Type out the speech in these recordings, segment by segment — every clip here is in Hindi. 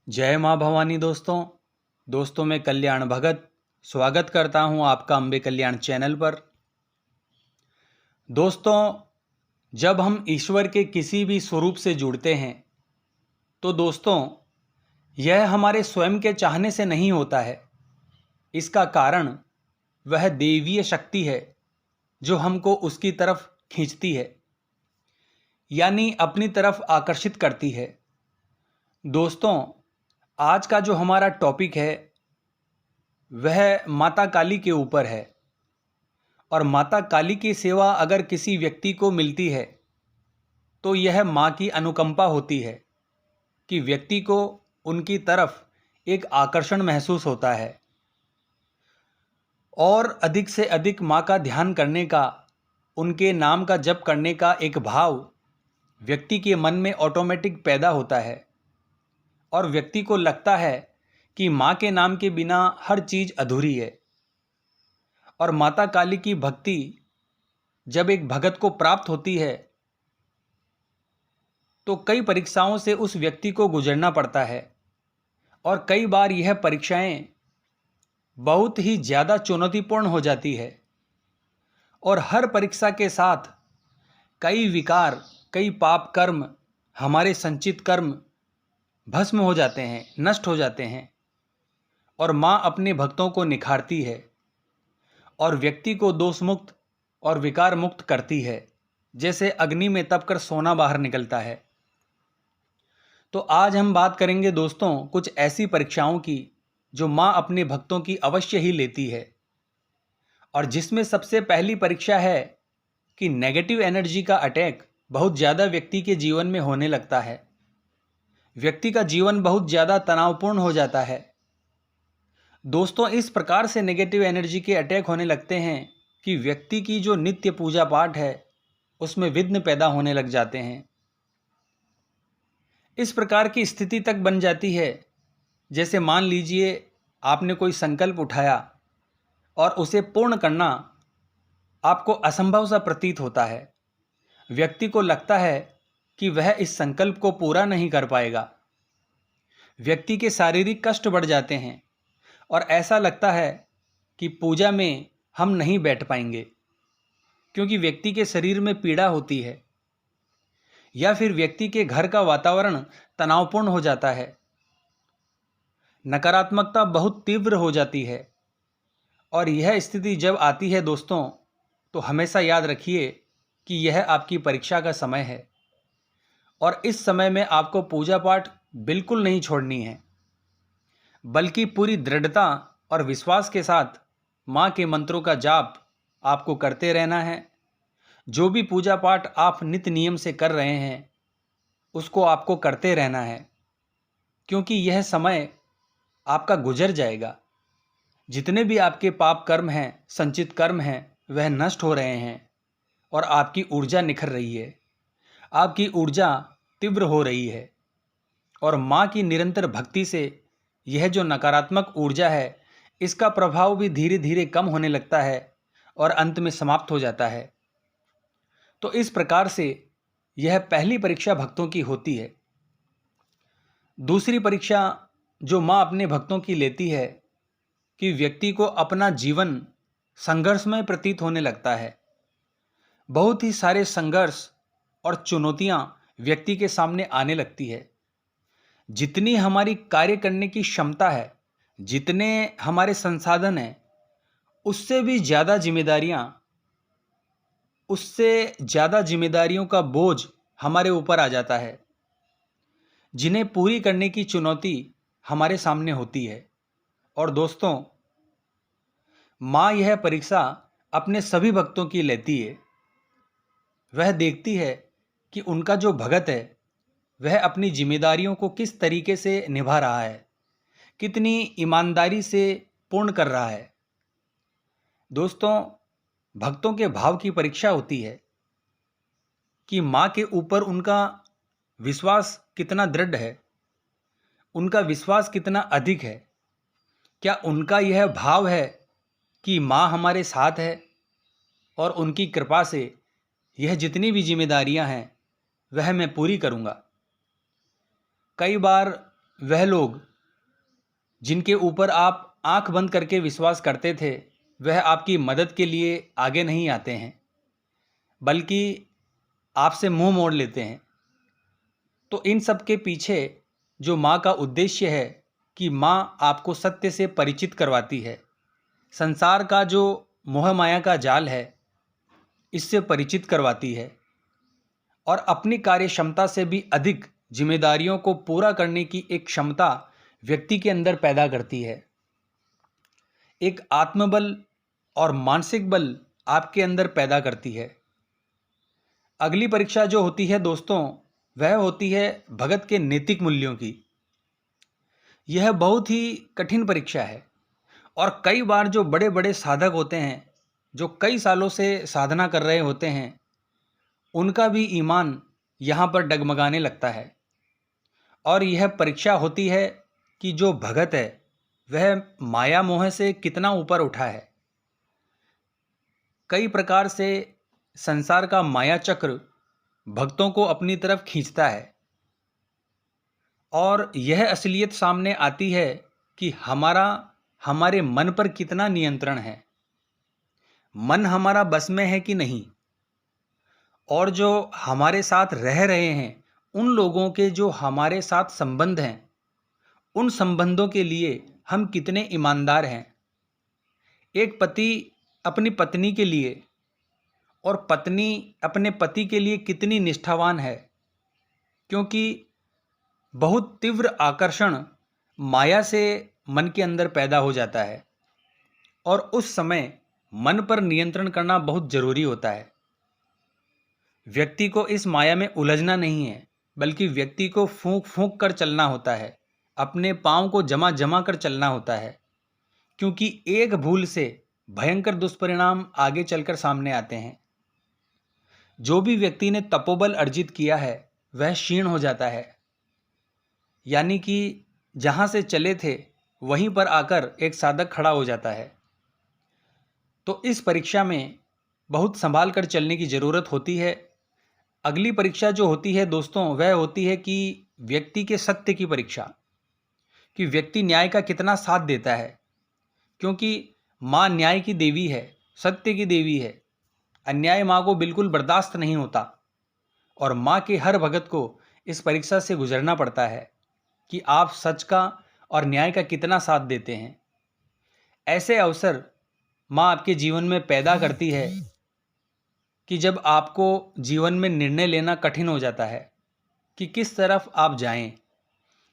जय माँ भवानी। दोस्तों मैं कल्याण भगत स्वागत करता हूँ आपका अम्बे कल्याण चैनल पर। दोस्तों, जब हम ईश्वर के किसी भी स्वरूप से जुड़ते हैं तो दोस्तों यह हमारे स्वयं के चाहने से नहीं होता है। इसका कारण वह देवीय शक्ति है जो हमको उसकी तरफ खींचती है, यानी अपनी तरफ आकर्षित करती है। दोस्तों, आज का जो हमारा टॉपिक है वह माता काली के ऊपर है। और माता काली की सेवा अगर किसी व्यक्ति को मिलती है तो यह माँ की अनुकंपा होती है कि व्यक्ति को उनकी तरफ एक आकर्षण महसूस होता है और अधिक से अधिक माँ का ध्यान करने का, उनके नाम का जप करने का एक भाव व्यक्ति के मन में ऑटोमेटिक पैदा होता है और व्यक्ति को लगता है कि माँ के नाम के बिना हर चीज़ अधूरी है। और माता काली की भक्ति जब एक भगत को प्राप्त होती है तो कई परीक्षाओं से उस व्यक्ति को गुजरना पड़ता है और कई बार यह परीक्षाएं बहुत ही ज़्यादा चुनौतीपूर्ण हो जाती है। और हर परीक्षा के साथ कई विकार, कई पाप कर्म, हमारे संचित कर्म भस्म हो जाते हैं, नष्ट हो जाते हैं और माँ अपने भक्तों को निखारती है और व्यक्ति को दोष मुक्त और विकार मुक्त करती है, जैसे अग्नि में तपकर सोना बाहर निकलता है। तो आज हम बात करेंगे दोस्तों कुछ ऐसी परीक्षाओं की जो माँ अपने भक्तों की अवश्य ही लेती है, और जिसमें सबसे पहली परीक्षा है कि नेगेटिव एनर्जी का अटैक बहुत ज़्यादा व्यक्ति के जीवन में होने लगता है। व्यक्ति का जीवन बहुत ज़्यादा तनावपूर्ण हो जाता है। दोस्तों, इस प्रकार से नेगेटिव एनर्जी के अटैक होने लगते हैं कि व्यक्ति की जो नित्य पूजा पाठ है उसमें विघ्न पैदा होने लग जाते हैं। इस प्रकार की स्थिति तक बन जाती है जैसे मान लीजिए आपने कोई संकल्प उठाया और उसे पूर्ण करना आपको असंभव सा प्रतीत होता है। व्यक्ति को लगता है कि वह इस संकल्प को पूरा नहीं कर पाएगा। व्यक्ति के शारीरिक कष्ट बढ़ जाते हैं और ऐसा लगता है कि पूजा में हम नहीं बैठ पाएंगे क्योंकि व्यक्ति के शरीर में पीड़ा होती है, या फिर व्यक्ति के घर का वातावरण तनावपूर्ण हो जाता है, नकारात्मकता बहुत तीव्र हो जाती है। और यह स्थिति जब आती है दोस्तों, तो हमेशा याद रखिए कि यह आपकी परीक्षा का समय है और इस समय में आपको पूजा पाठ बिल्कुल नहीं छोड़नी है, बल्कि पूरी दृढ़ता और विश्वास के साथ माँ के मंत्रों का जाप आपको करते रहना है। जो भी पूजा पाठ आप नित्य नियम से कर रहे हैं उसको आपको करते रहना है, क्योंकि यह समय आपका गुजर जाएगा। जितने भी आपके पाप कर्म हैं, संचित कर्म हैं, वह नष्ट हो रहे हैं और आपकी ऊर्जा निखर रही है, आपकी ऊर्जा तीव्र हो रही है। और माँ की निरंतर भक्ति से यह जो नकारात्मक ऊर्जा है इसका प्रभाव भी धीरे धीरे कम होने लगता है और अंत में समाप्त हो जाता है। तो इस प्रकार से यह पहली परीक्षा भक्तों की होती है। दूसरी परीक्षा जो माँ अपने भक्तों की लेती है कि व्यक्ति को अपना जीवन संघर्षमय प्रतीत होने लगता है। बहुत ही सारे संघर्ष और चुनौतियाँ व्यक्ति के सामने आने लगती है। जितनी हमारी कार्य करने की क्षमता है, जितने हमारे संसाधन हैं, उससे भी ज़्यादा जिम्मेदारियाँ, उससे ज़्यादा जिम्मेदारियों का बोझ हमारे ऊपर आ जाता है, जिन्हें पूरी करने की चुनौती हमारे सामने होती है। और दोस्तों, माँ यह परीक्षा अपने सभी भक्तों की लेती है। वह देखती है कि उनका जो भगत है वह अपनी जिम्मेदारियों को किस तरीके से निभा रहा है, कितनी ईमानदारी से पूर्ण कर रहा है। दोस्तों, भक्तों के भाव की परीक्षा होती है कि माँ के ऊपर उनका विश्वास कितना दृढ़ है, उनका विश्वास कितना अधिक है। क्या उनका यह भाव है कि माँ हमारे साथ है और उनकी कृपा से यह जितनी भी जिम्मेदारियां हैं वह मैं पूरी करूँगा। कई बार वह लोग जिनके ऊपर आप आंख बंद करके विश्वास करते थे, वह आपकी मदद के लिए आगे नहीं आते हैं, बल्कि आपसे मुंह मोड़ लेते हैं। तो इन सब के पीछे जो माँ का उद्देश्य है कि माँ आपको सत्य से परिचित करवाती है, संसार का जो मोह माया का जाल है इससे परिचित करवाती है, और अपनी कार्य क्षमता से भी अधिक जिम्मेदारियों को पूरा करने की एक क्षमता व्यक्ति के अंदर पैदा करती है। एक आत्मबल और मानसिक बल आपके अंदर पैदा करती है। अगली परीक्षा जो होती है दोस्तों, वह होती है भगत के नैतिक मूल्यों की। यह बहुत ही कठिन परीक्षा है, और कई बार जो बड़े बड़े साधक होते हैं, जो कई सालों से साधना कर रहे होते हैं, उनका भी ईमान यहाँ पर डगमगाने लगता है। और यह परीक्षा होती है कि जो भगत है वह माया मोह से कितना ऊपर उठा है। कई प्रकार से संसार का माया चक्र भक्तों को अपनी तरफ खींचता है, और यह असलियत सामने आती है कि हमारे मन पर कितना नियंत्रण है, मन हमारा बस में है कि नहीं, और जो हमारे साथ रह रहे हैं उन लोगों के जो हमारे साथ संबंध हैं, उन संबंधों के लिए हम कितने ईमानदार हैं। एक पति अपनी पत्नी के लिए और पत्नी अपने पति के लिए कितनी निष्ठावान है, क्योंकि बहुत तीव्र आकर्षण माया से मन के अंदर पैदा हो जाता है, और उस समय मन पर नियंत्रण करना बहुत जरूरी होता है। व्यक्ति को इस माया में उलझना नहीं है, बल्कि व्यक्ति को फूंक फूंक कर चलना होता है, अपने पाँव को जमा जमा कर चलना होता है, क्योंकि एक भूल से भयंकर दुष्परिणाम आगे चलकर सामने आते हैं। जो भी व्यक्ति ने तपोबल अर्जित किया है वह क्षीण हो जाता है, यानी कि जहाँ से चले थे वहीं पर आकर एक साधक खड़ा हो जाता है। तो इस परीक्षा में बहुत संभाल कर चलने की ज़रूरत होती है। अगली परीक्षा जो होती है दोस्तों, वह होती है कि व्यक्ति के सत्य की परीक्षा, कि व्यक्ति न्याय का कितना साथ देता है, क्योंकि माँ न्याय की देवी है, सत्य की देवी है। अन्याय माँ को बिल्कुल बर्दाश्त नहीं होता, और माँ के हर भगत को इस परीक्षा से गुजरना पड़ता है कि आप सच का और न्याय का कितना साथ देते हैं। ऐसे अवसर माँ आपके जीवन में पैदा करती है कि जब आपको जीवन में निर्णय लेना कठिन हो जाता है कि किस तरफ आप जाएं।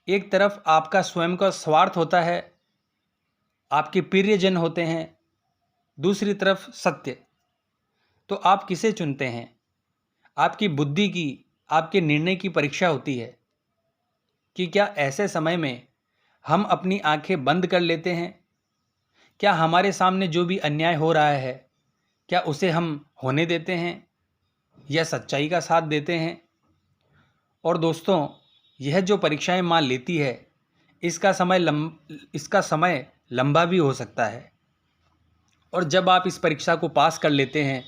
एक तरफ आपका स्वयं का स्वार्थ होता है, आपके प्रियजन होते हैं, दूसरी तरफ सत्य। तो आप किसे चुनते हैं? आपकी बुद्धि की, आपके निर्णय की परीक्षा होती है कि क्या ऐसे समय में हम अपनी आंखें बंद कर लेते हैं? क्या हमारे सामने जो भी अन्याय हो रहा है, क्या उसे हम होने देते हैं या सच्चाई का साथ देते हैं? और दोस्तों, यह जो परीक्षाएं माँ लेती है, इसका समय लंबा भी हो सकता है। और जब आप इस परीक्षा को पास कर लेते हैं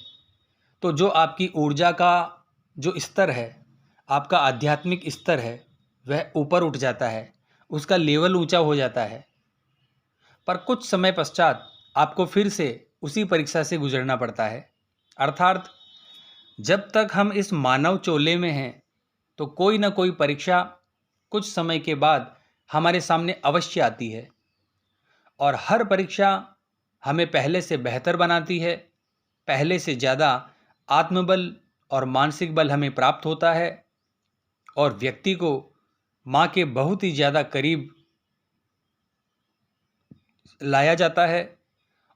तो जो आपकी ऊर्जा का जो स्तर है, आपका आध्यात्मिक स्तर है, वह ऊपर उठ जाता है, उसका लेवल ऊंचा हो जाता है। पर कुछ समय पश्चात आपको फिर से उसी परीक्षा से गुजरना पड़ता है। अर्थात जब तक हम इस मानव चोले में हैं तो कोई ना कोई परीक्षा कुछ समय के बाद हमारे सामने अवश्य आती है, और हर परीक्षा हमें पहले से बेहतर बनाती है, पहले से ज़्यादा आत्मबल और मानसिक बल हमें प्राप्त होता है, और व्यक्ति को माँ के बहुत ही ज़्यादा करीब लाया जाता है।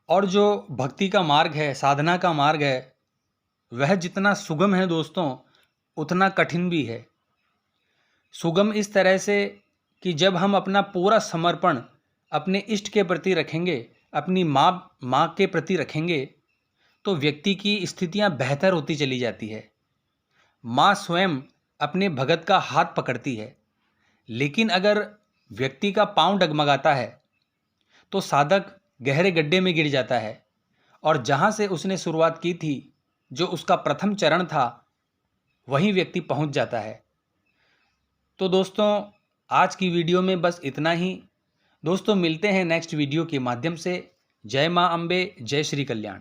और जो भक्ति का मार्ग है, साधना का मार्ग है, वह जितना सुगम है दोस्तों, उतना कठिन भी है। सुगम इस तरह से कि जब हम अपना पूरा समर्पण अपने इष्ट के प्रति रखेंगे, अपनी माँ के प्रति रखेंगे, तो व्यक्ति की स्थितियाँ बेहतर होती चली जाती है। माँ स्वयं अपने भगत का हाथ पकड़ती है, लेकिन अगर व्यक्ति का पांव डगमगाता है तो साधक गहरे गड्ढे में गिर जाता है, और जहाँ से उसने शुरुआत की थी, जो उसका प्रथम चरण था, वहीं व्यक्ति पहुँच जाता है। तो दोस्तों, आज की वीडियो में बस इतना ही। दोस्तों मिलते हैं नेक्स्ट वीडियो के माध्यम से। जय मां अम्बे, जय श्री कल्याण।